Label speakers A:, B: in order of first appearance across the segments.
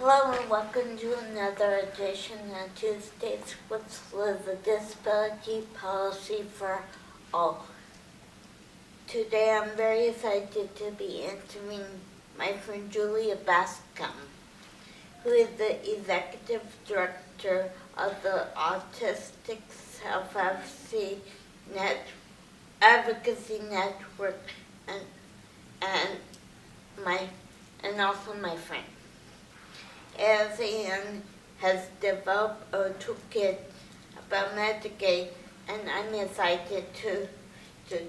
A: Hello and welcome to another edition of Tuesdays with the Disability Policy for All. Today I'm very excited to be interviewing my friend Julia Bascom, who is the Executive Director of the Autistic Advocacy Network and also my friend. As Anne has developed a toolkit about Medicaid, and I'm excited to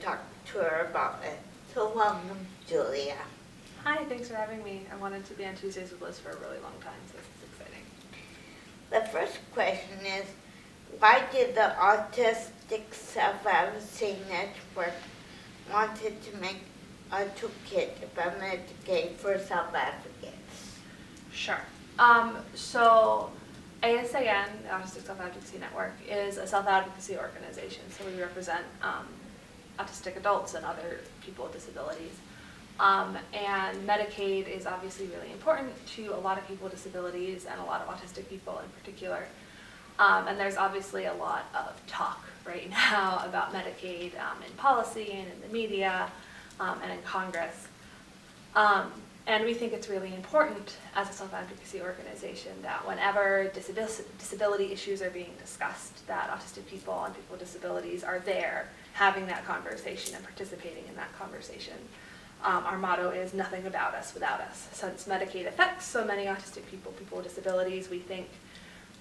A: talk to her about it. So welcome, Julia.
B: Hi, thanks for having me. I wanted to be on Tuesdays with Liz for a really long time, so this is exciting.
A: The first question is, why did the Autistic Self-Advocacy Network wanted to make a toolkit about Medicaid for self-advocates?
B: Sure. So ASAN, the Autistic Self-Advocacy Network, is a self-advocacy organization. So we represent autistic adults and other people with disabilities. And Medicaid is obviously really important to a lot of people with disabilities and a lot of autistic people in particular. And there's obviously a lot of talk right now about Medicaid in policy and in the media and in Congress. And we think it's really important as a self-advocacy organization that whenever disability issues are being discussed, that autistic people and people with disabilities are there having that conversation and participating in that conversation. Our motto is nothing about us without us. Since Medicaid affects so many autistic people, people with disabilities, we think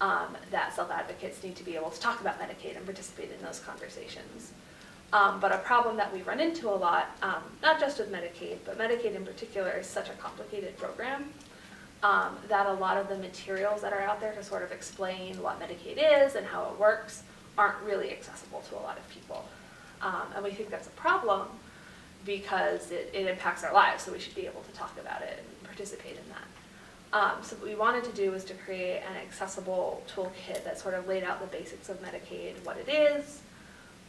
B: that self-advocates need to be able to talk about Medicaid and participate in those conversations. But a problem that we run into a lot, not just with Medicaid, but Medicaid in particular is such a complicated program that a lot of the materials that are out there to sort of explain what Medicaid is and how it works aren't really accessible to a lot of people. And we think that's a problem because it impacts our lives, so we should be able to talk about it and participate in that. So what we wanted to do was to create an accessible toolkit that sort of laid out the basics of Medicaid, what it is,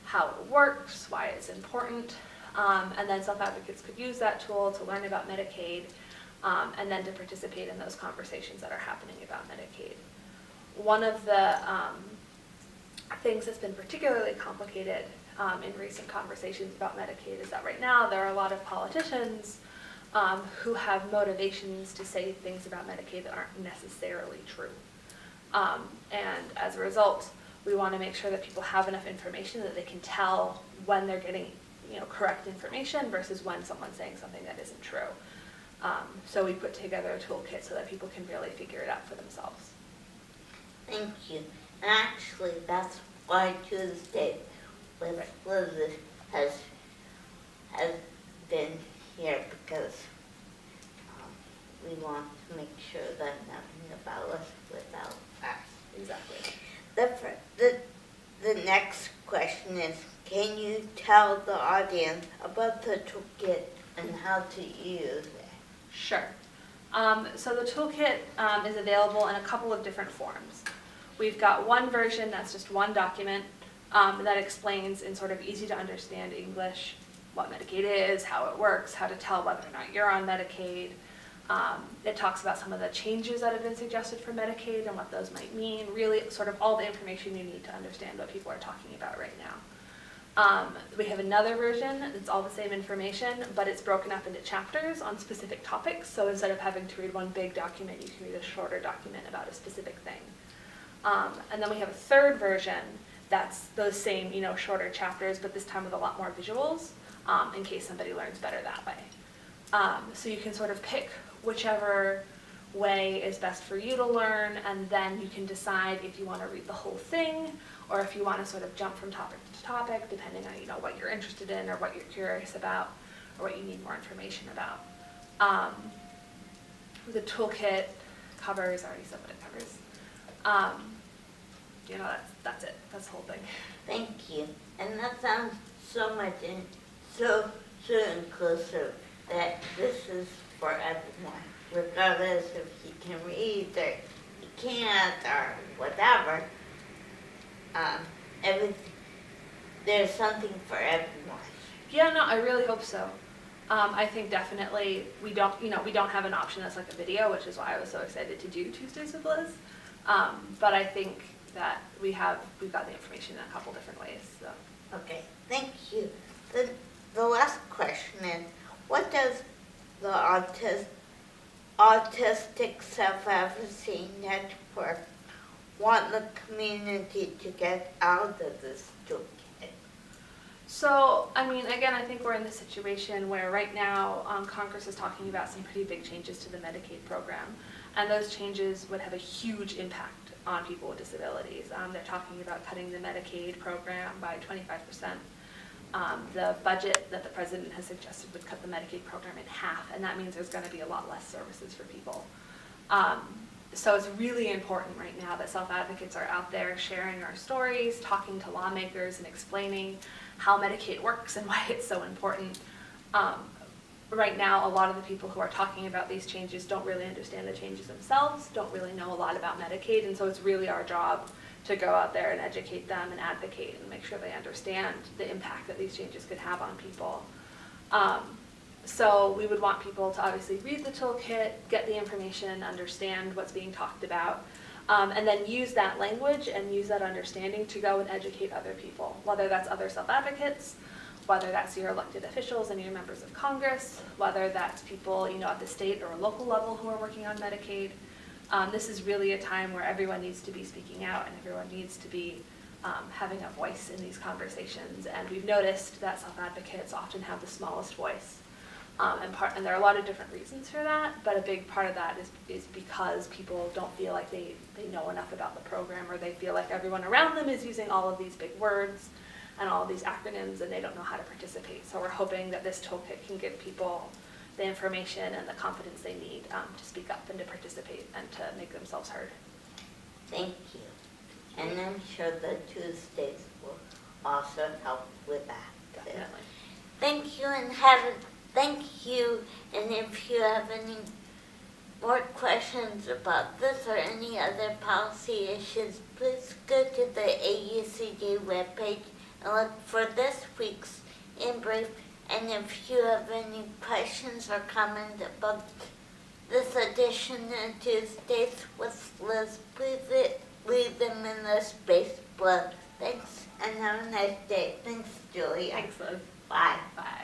B: how it works, why it's important, and then self-advocates could use that tool to learn about Medicaid and then to participate in those conversations that are happening about Medicaid. One of the things that's been particularly complicated in recent conversations about Medicaid is that right now there are a lot of politicians who have motivations to say things about Medicaid that aren't necessarily true. And as a result, we want to make sure that people have enough information that they can tell when they're getting, correct information versus when someone's saying something that isn't true. So we put together a toolkit so that people can really figure it out for themselves.
A: Thank you. And actually, that's why Tuesday with Liz has been here, because we want to make sure that nothing about us without us.
B: Exactly.
A: The next question is, can you tell the audience about the toolkit and how to use it?
B: Sure. So the toolkit is available in a couple of different forms. We've got one version that's just one document that explains in sort of easy to understand English what Medicaid is, how it works, how to tell whether or not you're on Medicaid. It talks about some of the changes that have been suggested for Medicaid and what those might mean, really sort of all the information you need to understand what people are talking about right now. We have another version that's all the same information, but it's broken up into chapters on specific topics, so instead of having to read one big document, you can read a shorter document about a specific thing. And then we have a third version that's those same, shorter chapters, but this time with a lot more visuals, in case somebody learns better that way. So you can sort of pick whichever way is best for you to learn, and then you can decide if you want to read the whole thing or if you want to sort of jump from topic to topic, depending on what you're interested in or what you're curious about or what you need more information about. The toolkit covers, I already said what it covers. That's it. That's the whole thing.
A: Thank you. And that sounds so much so inclusive that this is for everyone, regardless if you can read or you can't or whatever. There's something for everyone.
B: Yeah, no, I really hope so. I think definitely we don't have an option that's like a video, which is why I was so excited to do Tuesdays with Liz. But I think that we've got the information in a couple different ways. So.
A: Okay, thank you. The last question is, what does the Autistic Self-Advocacy Network want the community to get out of this toolkit?
B: So, I mean, again, I think we're in the situation where right now Congress is talking about some pretty big changes to the Medicaid program, and those changes would have a huge impact on people with disabilities. They're talking about cutting the Medicaid program by 25%. The budget that the president has suggested would cut the Medicaid program in half, and that means there's going to be a lot less services for people. So it's really important right now that self-advocates are out there sharing our stories, talking to lawmakers and explaining how Medicaid works and why it's so important. Right now, a lot of the people who are talking about these changes don't really understand the changes themselves, don't really know a lot about Medicaid, and so it's really our job to go out there and educate them and advocate and make sure they understand the impact that these changes could have on people. So we would want people to obviously read the toolkit, get the information, understand what's being talked about, and then use that language and use that understanding to go and educate other people, whether that's other self-advocates, whether that's your elected officials and your members of Congress, whether that's people at the state or local level who are working on Medicaid. This is really a time where everyone needs to be speaking out and everyone needs to be having a voice in these conversations. And we've noticed that self-advocates often have the smallest voice. And there are a lot of different reasons for that, but a big part of that is because people don't feel like they know enough about the program, or they feel like everyone around them is using all of these big words and all of these acronyms and they don't know how to participate. So we're hoping that this toolkit can give people the information and the confidence they need to speak up and to participate and to make themselves heard.
A: Thank you. And I'm sure the Tuesdays will also help with that.
B: Definitely.
A: Thank you, and if you have any more questions about this or any other policy issues, please go to the AUCD webpage and look for this week's In Brief. And if you have any questions or comments about this edition of Tuesdays with Liz, please leave them in the space below. Thanks, and have a nice day. Thanks, Julia.
B: Thanks, Liz.
A: Bye.
B: Bye.